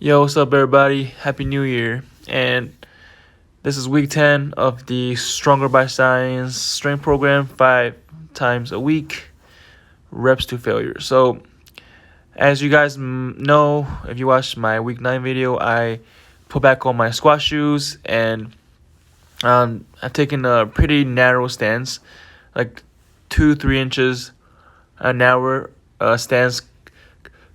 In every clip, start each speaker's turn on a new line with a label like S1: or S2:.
S1: Yo, what's up, everybody? Happy New Year. And this is week 10 of the Stronger by Science strength program, 5 times a week, reps to failure. So, as you guys know, if you watched my week 9 video, I put back on my squat shoes and I've taken a pretty narrow stance, like 2-3 inches narrower stance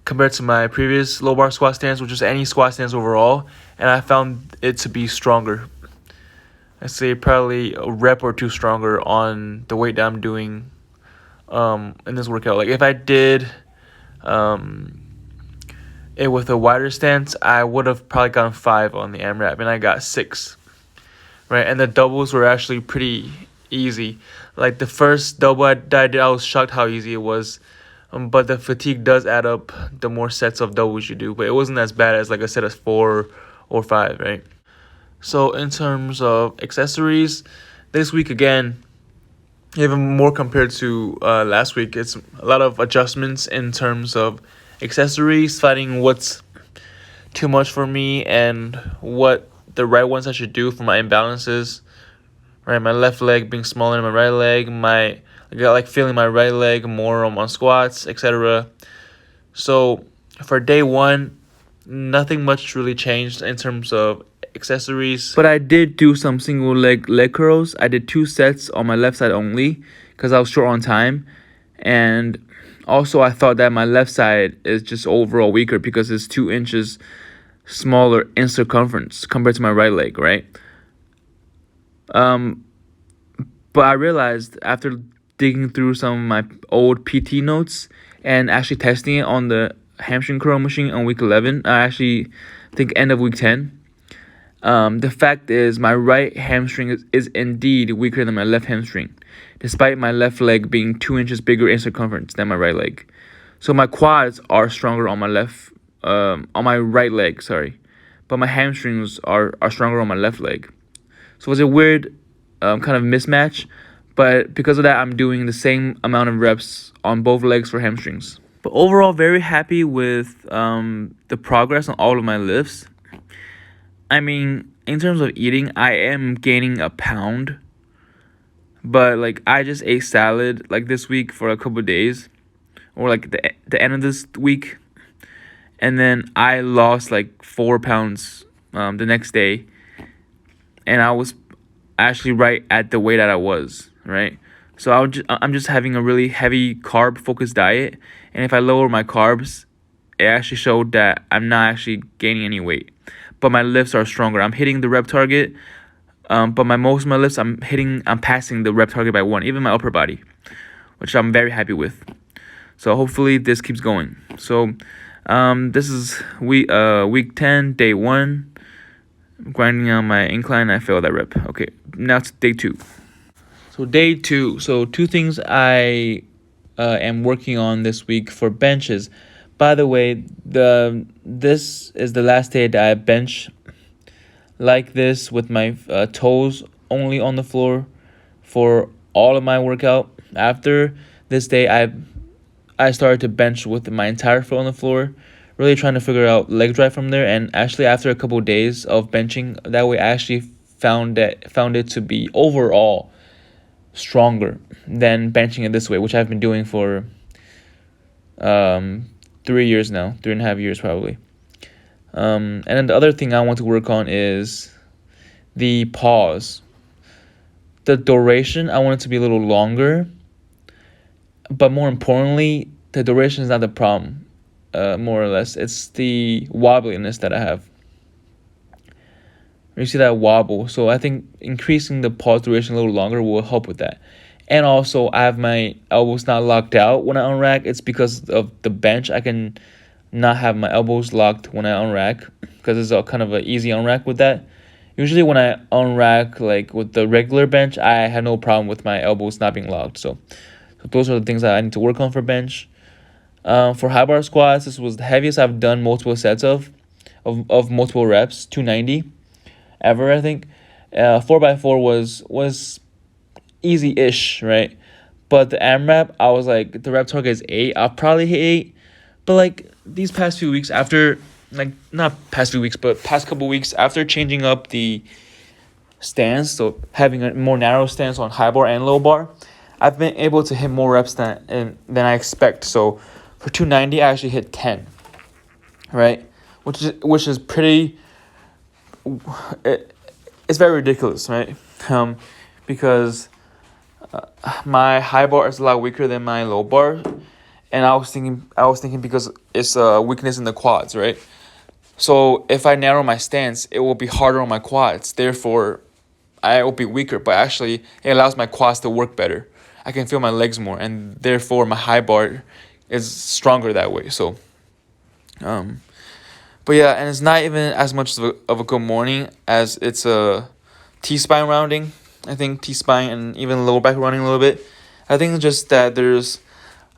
S1: compared to my previous low bar squat stance, which is any squat stance overall, and I found it to be stronger. I say probably a rep or two stronger on the weight that I'm doing in this workout. Like if I did it with a wider stance, I would have probably gotten 5 on the AMRAP, and I got 6. Right, and the doubles were actually pretty easy. Like the first double I did, I was shocked how easy it was. But the fatigue does add up the more sets of doubles you do. But it wasn't as bad as like a set of 4 or 5, right? So in terms of accessories, this week again, even more compared to last week, it's a lot of adjustments in terms of accessories, finding what's too much for me and what the right ones I should do for my imbalances. Right, my left leg being smaller than my right leg, I got like feeling my right leg more on squats, etc. So for day 1, nothing much really changed in terms of accessories. But I did do some single leg curls. I did 2 sets on my left side only because I was short on time. And also I thought that my left side is just overall weaker because it's 2 inches smaller in circumference compared to my right leg, right? But I realized after digging through some of my old PT notes and actually testing it on the hamstring curl machine on week 11, I actually think end of week 10, the fact is my right hamstring is indeed weaker than my left hamstring, despite my left leg being 2 inches bigger in circumference than my right leg. So my quads are stronger on my right leg, but my hamstrings are stronger on my left leg. So it's a weird kind of mismatch, but because of that, I'm doing the same amount of reps on both legs for hamstrings. But overall, very happy with the progress on all of my lifts. I mean, in terms of eating, I am gaining a pound, but like I just ate salad like this week for a couple of days, or like the end of this week, and then I lost like 4 pounds the next day, and I was actually right at the weight that I was, right? So I'm just having a really heavy carb focused diet, and if I lower my carbs, it actually showed that I'm not actually gaining any weight, but my lifts are stronger. I'm hitting the rep target, but most of my lifts I'm passing the rep target by 1, even my upper body, which I'm very happy with. So hopefully this keeps going. So this is week 10, day 1. Grinding on my incline, I failed that rep. Okay, now it's day 2. So day 2. So 2 things I am working on this week for benches. By the way, this is the last day that I bench like this with my toes only on the floor for all of my workout. After this day, I started to bench with my entire foot on the floor, really trying to figure out leg drive from there. And actually, after a couple of days of benching that way, I actually found it to be overall stronger than benching it this way, which I've been doing for 3 years now, 3.5 years probably. And then the other thing I want to work on is the pause. The duration, I want it to be a little longer, but more importantly, the duration is not the problem. More or less, it's the wobbliness that I have. You see that wobble, so I think increasing the pause duration a little longer will help with that. And also, I have my elbows not locked out when I unrack. It's because of the bench. I can not have my elbows locked when I unrack because it's a kind of an easy unrack with that. Usually when I unrack like with the regular bench, I have no problem with my elbows not being locked. So those are the things that I need to work on for bench. For high bar squats, this was the heaviest I've done multiple sets of multiple reps, 290 ever, I think. 4x4 was easy-ish, right? But the AMRAP, I was like, the rep target is 8. I'll probably hit 8. But like these past few weeks, after like not past few weeks, but past couple weeks after changing up the stance, so having a more narrow stance on high bar and low bar, I've been able to hit more reps than I expect. So for 290, I actually hit 10, right? Which is pretty. It's very ridiculous, right? Because my high bar is a lot weaker than my low bar, and I was thinking because it's a weakness in the quads, right? So if I narrow my stance, it will be harder on my quads. Therefore, I will be weaker. But actually, it allows my quads to work better. I can feel my legs more, and therefore my high bar is stronger that way. So, but yeah, and it's not even as much of a good morning as it's a T-spine rounding. I think T-spine and even lower back rounding a little bit. I think just that there's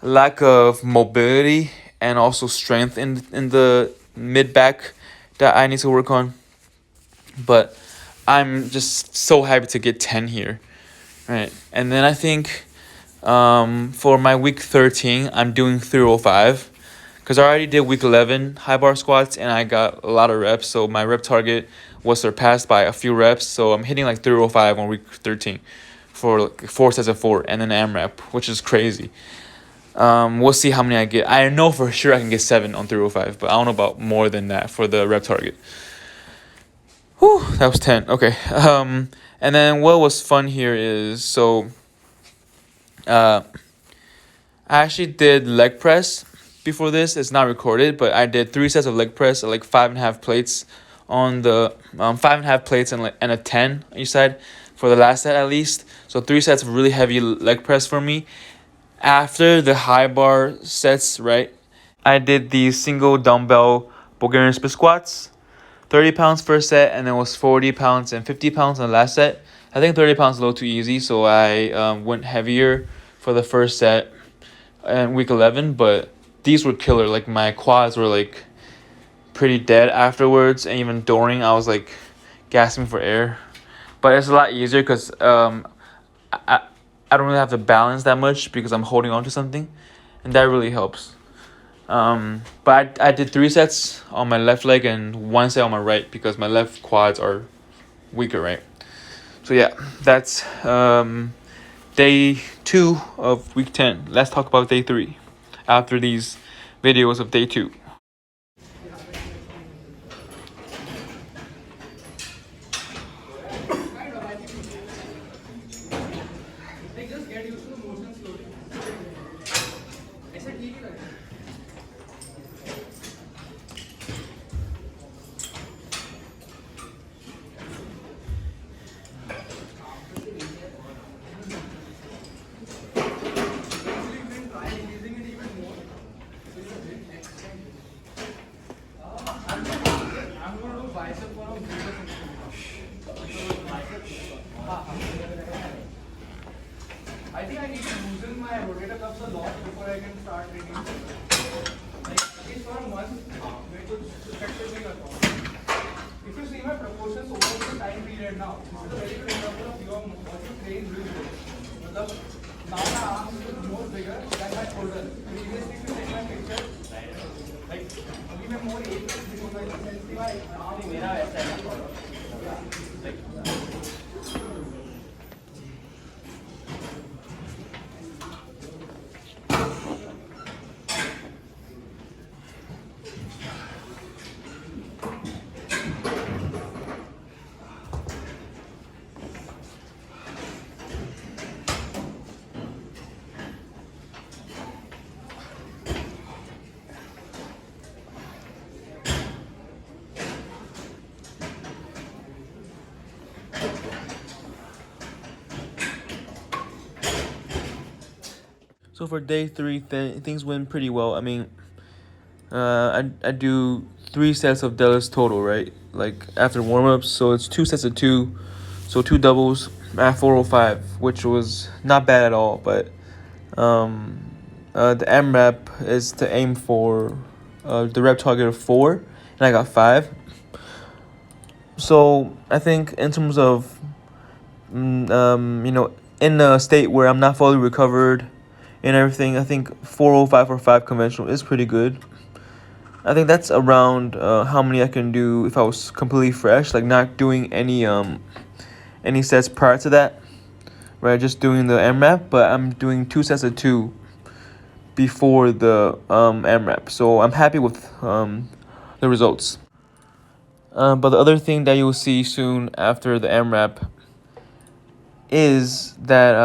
S1: lack of mobility and also strength in the mid back that I need to work on. But I'm just so happy to get 10 here, right? And then I think for my week 13, I'm doing 305 because I already did week 11 high bar squats and I got a lot of reps. So my rep target was surpassed by a few reps. So I'm hitting like 305 on week 13 for like 4 sets of 4 and then AMRAP, which is crazy. We'll see how many I get. I know for sure I can get 7 on 305, but I don't know about more than that for the rep target. Whew, that was 10. Okay. And then what was fun here is, so I actually did leg press before this. It's not recorded, but I did 3 sets of leg press, like 5.5 plates on the 5.5 plates and a 10 on each side for the last set at least. So 3 sets of really heavy leg press for me. After the high bar sets, right, I did the single dumbbell Bulgarian split squats, 30 pounds first set, and then it was 40 pounds and 50 pounds on the last set. I think 30 pounds is a little too easy, so I went heavier for the first set in week 11, but these were killer. Like my quads were like pretty dead afterwards, and even during I was like gasping for air. But it's a lot easier because I don't really have to balance that much because I'm holding on to something, and that really helps. But I did 3 sets on my left leg and 1 set on my right because my left quads are weaker, right? So yeah, that's day 2 of week 10. Let's talk about day 3 after these videos of day 2. I think I need to loosen my rotator cuffs a lot before I can start training. Like at least for a month, which would effectively cut off. If you see my proportions over the time period now, this is a very good example of your what you train really good. Now my arms is more bigger than my shoulder. Previously, if you take my picture, like अभी मैं more 8 दिखूंगा, इसलिए my arm मेरा ऐसा है. So for day 3, things went pretty well. I mean, I do 3 sets of deadlifts total, right? Like after warm-ups, so it's 2 sets of 2, so 2 doubles at 405, which was not bad at all. But the AMRAP is to aim for the rep target of 4, and I got 5. So I think in terms of in a state where I'm not fully recovered and everything, I think 405 or 5 conventional is pretty good. I think that's around how many I can do if I was completely fresh, like not doing any sets prior to that, right? Just doing the AMRAP, but I'm doing 2 sets of 2 before the AMRAP. So I'm happy with the results. But the other thing that you'll see soon after the AMRAP is that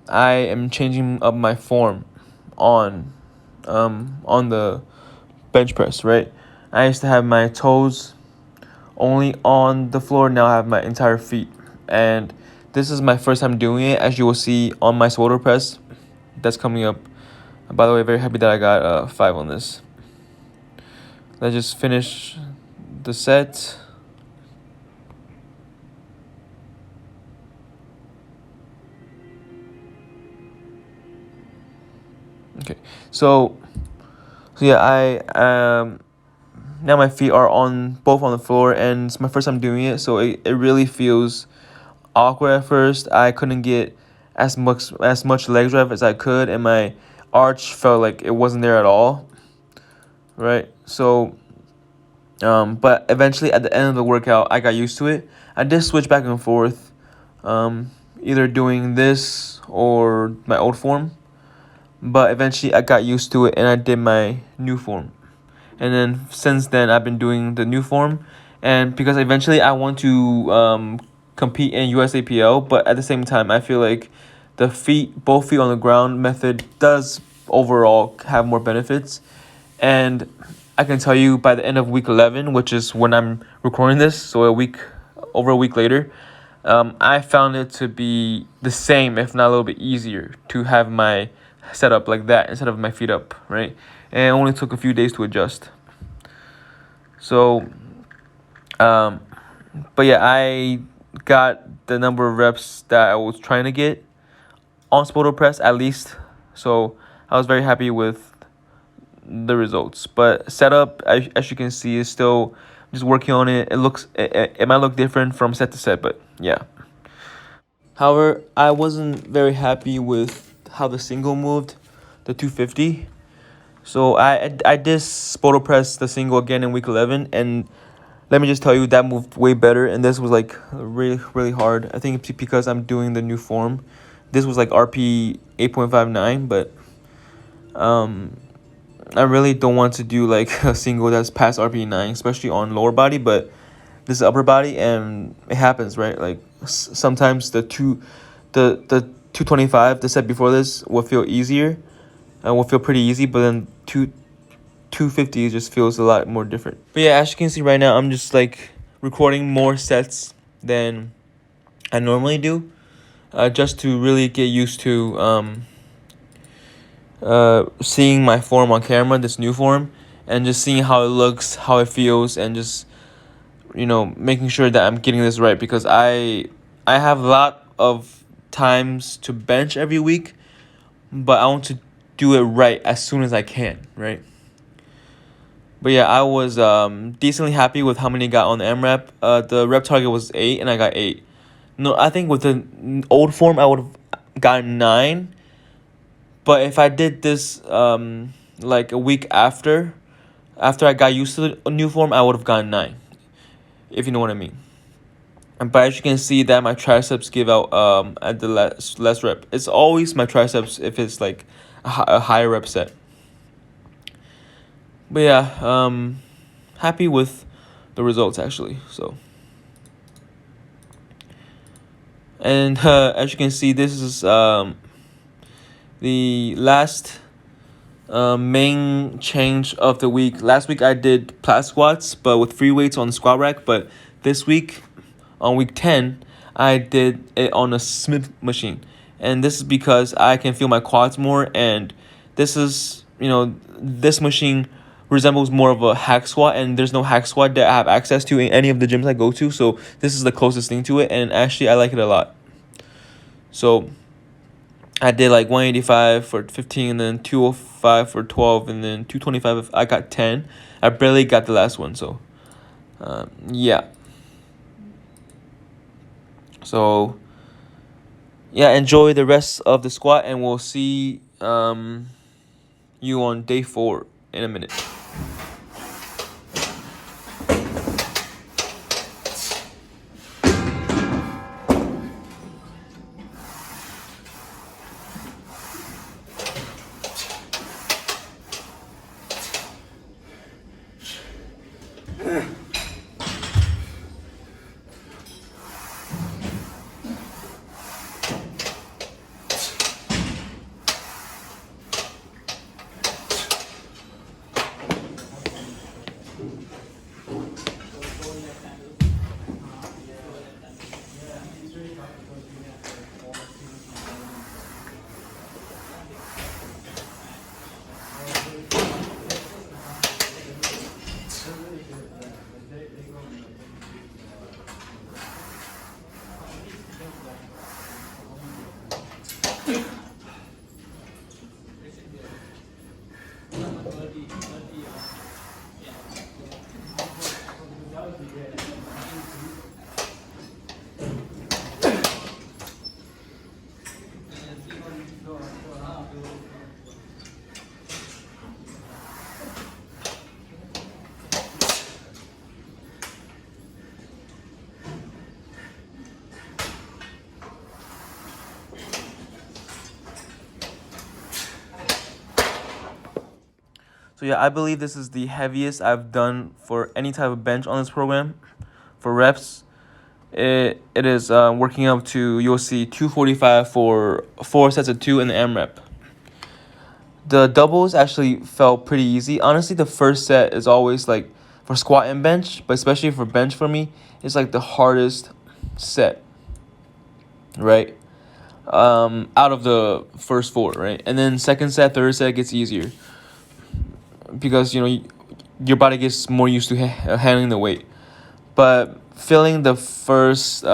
S1: I am changing up my form on the bench press, right? I used to have my toes only on the floor. Now I have my entire feet, and this is my first time doing it, as you will see on my shoulder press that's coming up. By the way, very happy that I got 5 on this. Let's just finish the set. Okay, so yeah, I now my feet are both on the floor, and it's my first time doing it, so it really feels awkward at first. I couldn't get as much leg rep as I could, and my arch felt like it wasn't there at all, right? So but eventually at the end of the workout, I got used to it. I did switch back and forth, either doing this or my old form, but eventually I got used to it and I did my new form. And then since then, I've been doing the new form, and because eventually I want to compete in USAPL, but at the same time, I feel like both feet on the ground method does overall have more benefits. And I can tell you by the end of week 11, which is when I'm recording this, so over a week later, I found it to be the same, if not a little bit easier, to have my setup like that instead of my feet up, right? And it only took a few days to adjust. So, but yeah, I got the number of reps that I was trying to get on shoulder press at least. So I was very happy with the results. But setup, as you can see, is still just working on it. It might look different from set to set, but yeah. However, I wasn't very happy with how the single moved, the 250. So I did shoulder press the single again in week 11, and let me just tell you that moved way better, and this was like really, really hard. I think it's because I'm doing the new form. This was like RP 8.59, but I really don't want to do like a single that's past RP 9, especially on lower body, but this is upper body, and it happens, right? Like sometimes the 225, the set before this, will feel easier and will feel pretty easy, but then 250 just feels a lot more different. But yeah, as you can see right now, I'm just like recording more sets than I normally do, just to really get used to seeing my form on camera, this new form, and just seeing how it looks, how it feels, and just making sure that I'm getting this right, because I have a lot of times to bench every week, but I want to do it right as soon as I can, right? But yeah, I was decently happy with how many I got on the AMRAP. The rep target was 8, and I got 8. No, I think with the old form, I would have gotten 9. But if I did this like a week after I got used to the new form, I would have gotten 9, if you know what I mean. But as you can see, that my triceps give out at the less rep. It's always my triceps if it's like a higher rep set. But yeah, happy with the results actually. So, and as you can see, this is the last main change of the week. Last week I did Platz squats, but with free weights on the squat rack. But this week, on week 10, I did it on a Smith machine, and this is because I can feel my quads more. And this is this machine resembles more of a hack squat, and there's no hack squat that I have access to in any of the gyms I go to. So this is the closest thing to it, and actually I like it a lot. So I did like 185 for 15, and then 205 for 12, and then 225 if I got 10. I barely got the last one, so yeah. So yeah, enjoy the rest of the squat, and we'll see you on day 4 in a minute. So yeah, I believe this is the heaviest I've done for any type of bench on this program. For reps, it is working up to, you'll see, 245 for 4 sets of 2 in the M rep. The doubles actually felt pretty easy. Honestly, the first set is always like, for squat and bench, but especially for bench for me, it's like the hardest set, right? Out of the first 4, right? And then second set, third set gets easier because, your body gets more used to handling the weight. But filling the first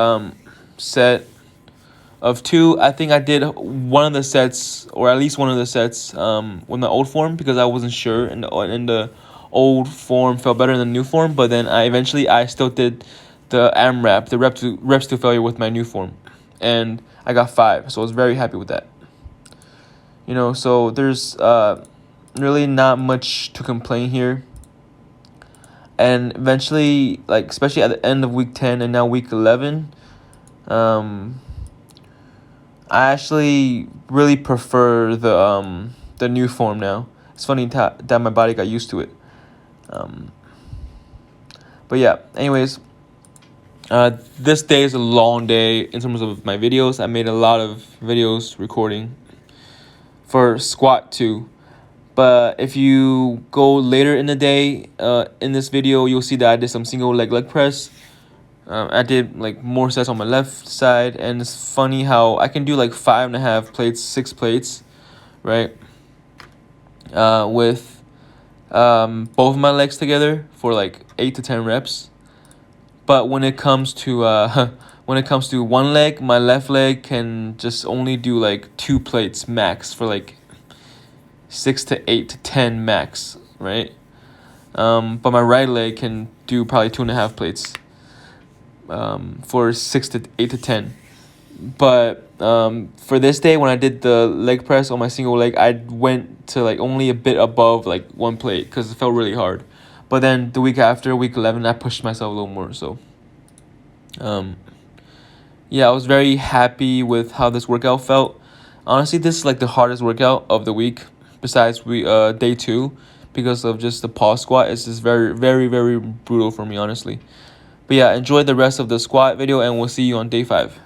S1: set of 2, I think I did one of the sets, or at least one of the sets, with my old form, because I wasn't sure, and the old form felt better than the new form. But then I still did the AMRAP, the reps to failure, with my new form, and I got 5, so I was very happy with that. So there's really not much to complain here. And eventually, like, especially at the end of week 10 and now week 11, I actually really prefer the new form now. It's funny that my body got used to it. But yeah, anyways, this day is a long day in terms of my videos. I made a lot of videos recording for squat too. But if you go later in the day, in this video, you'll see that I did some single leg press. I did like more sets on my left side, and it's funny how I can do like 5.5 plates, 6 plates, right? With both of my legs together for like 8 to 10 reps. But when it comes to one leg, my left leg can just only do like 2 plates max for like 6 to 8 to 10 max, right? But my right leg can do probably 2.5 plates for 6 to 8 to 10. But for this day, when I did the leg press on my single leg, I went to like only a bit above like 1 plate because it felt really hard. But then the week after, week 11, I pushed myself a little more. So yeah, I was very happy with how this workout felt. Honestly, this is like the hardest workout of the week, besides day 2, because of just the pause squat. It's just very, very, very brutal for me, honestly. But yeah, enjoy the rest of the squat video, and we'll see you on day 5.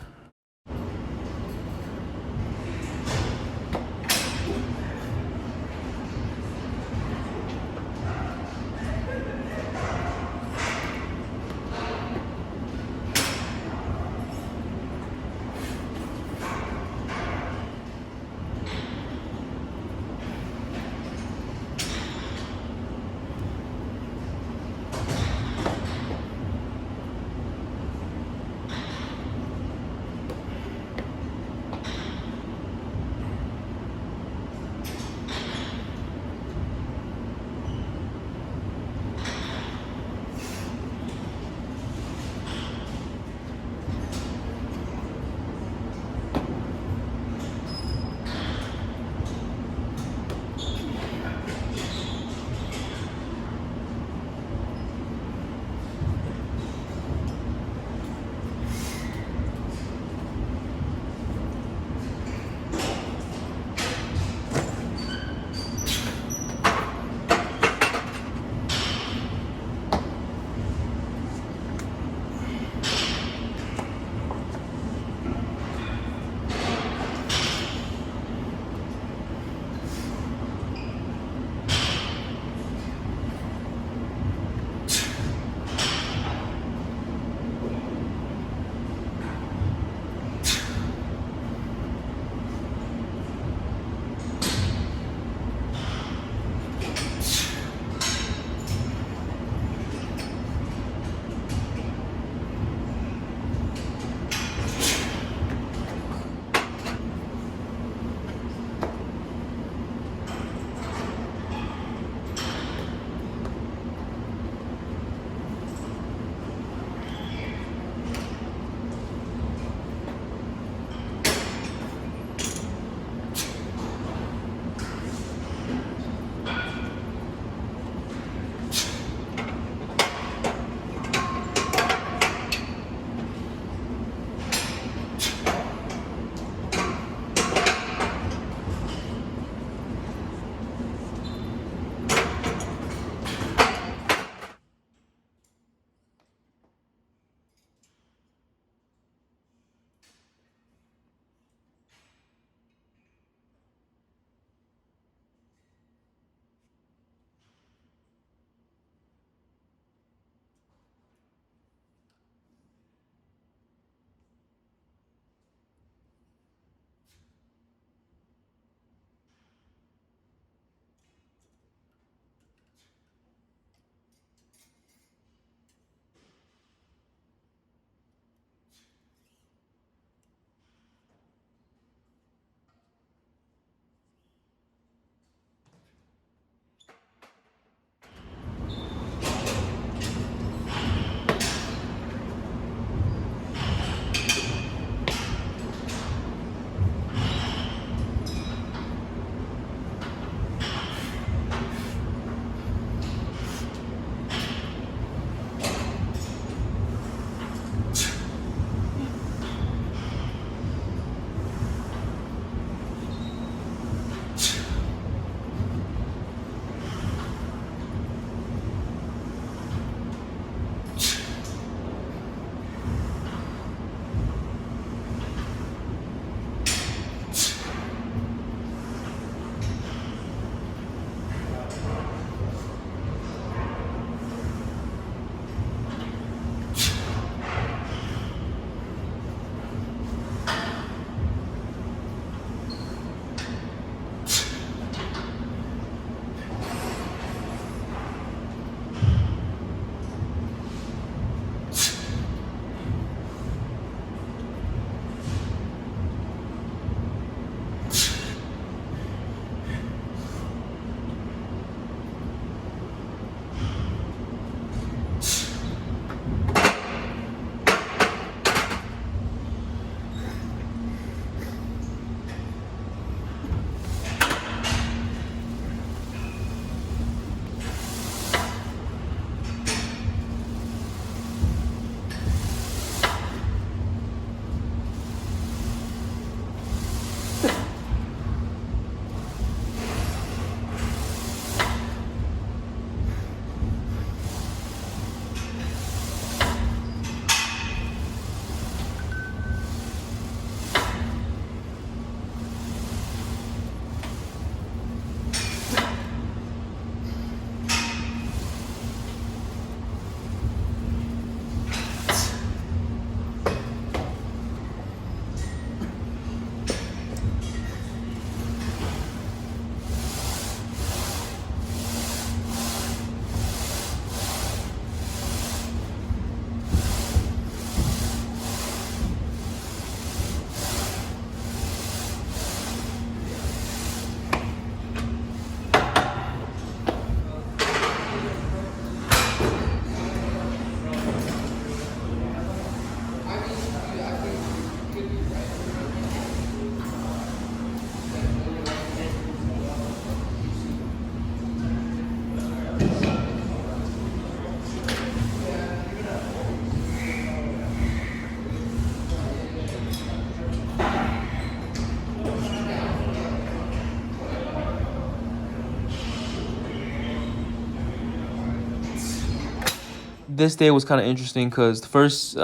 S1: this day was kind of interesting because the first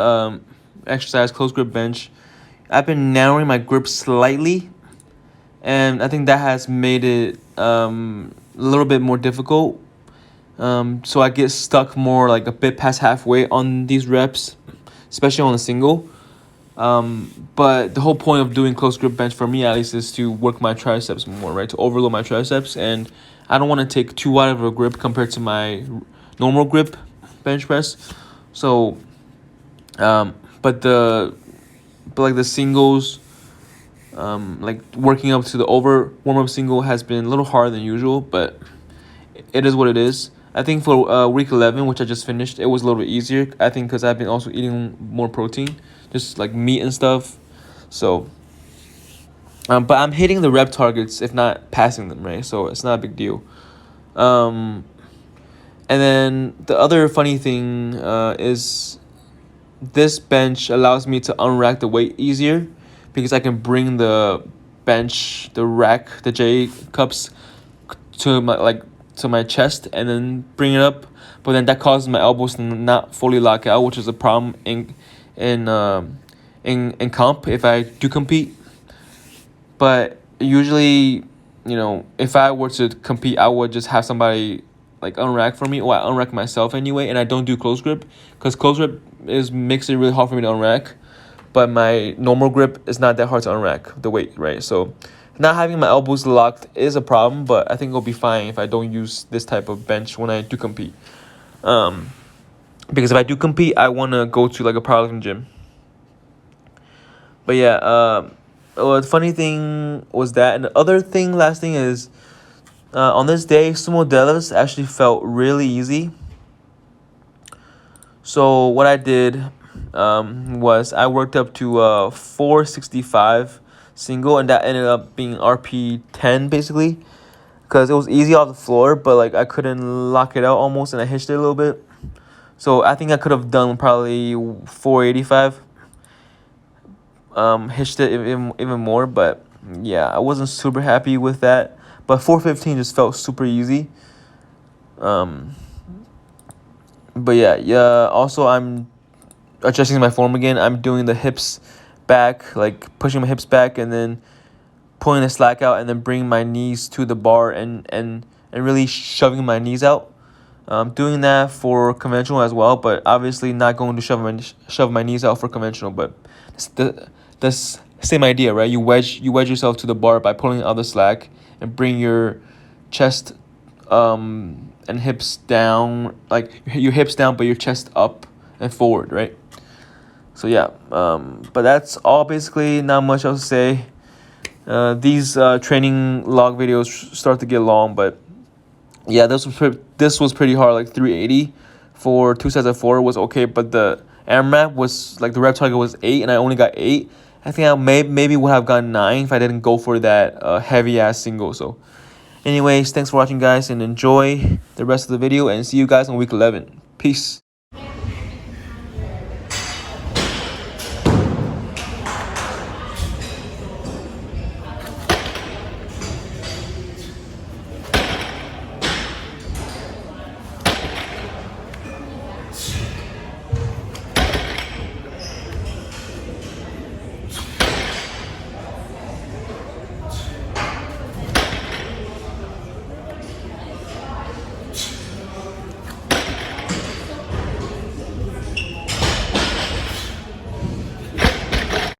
S1: exercise, close grip bench, I've been narrowing my grip slightly, and I think that has made it a little bit more difficult. So I get stuck more like a bit past halfway on these reps, especially on a single. But the whole point of doing close grip bench for me at least is to work my triceps more, right? To overload my triceps, and I don't want to take too wide of a grip compared to my normal grip bench press. So, but like the singles, like working up to the over warm up single has been a little harder than usual, but it is what it is. I think for week 11, which I just finished, it was a little bit easier. I think because I've been also eating more protein, just like meat and stuff. So, but I'm hitting the rep targets, if not passing them, right? So it's not a big deal. And then the other funny thing is this bench allows me to unrack the weight easier because I can bring the bench, the rack, the J cups to my chest and then bring it up, but then that causes my elbows to not fully lock out, which is a problem in comp if I do compete. But usually, if I were to compete, I would just have somebody like unrack for me, or I unrack myself anyway, and I don't do close grip because close grip makes it really hard for me to unrack, but my normal grip is not that hard to unrack the weight, right? So not having my elbows locked is a problem, but I think it'll be fine if I don't use this type of bench when I do compete. Because if I do compete, I want to go to like a powerlifting gym. But yeah, the funny thing was that, and the other thing, last thing is, on this day, sumo deadlifts actually felt really easy. So what I did was I worked up to 465 single, and that ended up being RP 10 basically, because it was easy off the floor, but like I couldn't lock it out almost, and I hitched it a little bit. So I think I could have done probably 485, hitched it even more, but yeah, I wasn't super happy with that. But 415 just felt super easy. But yeah. Also, I'm adjusting my form again. I'm doing the hips back, like pushing my hips back, and then pulling the slack out, and then bringing my knees to the bar and really shoving my knees out. Doing that for conventional as well, but obviously not going to shove my knees out for conventional. But it's the same idea, right? You wedge yourself to the bar by pulling out the slack and bring your chest and hips down, like your hips down, but your chest up and forward, right? So yeah, but that's all basically. Not much else to say. These training log videos start to get long, but yeah, this was pretty hard. Like 380 for 2 sets of 4 was okay, but the AMRAP was like the rep target was 8, and I only got 8. I think I maybe would have gotten 9 if I didn't go for that heavy ass single. So, anyways, thanks for watching, guys, and enjoy the rest of the video. And see you guys in week 11. Peace.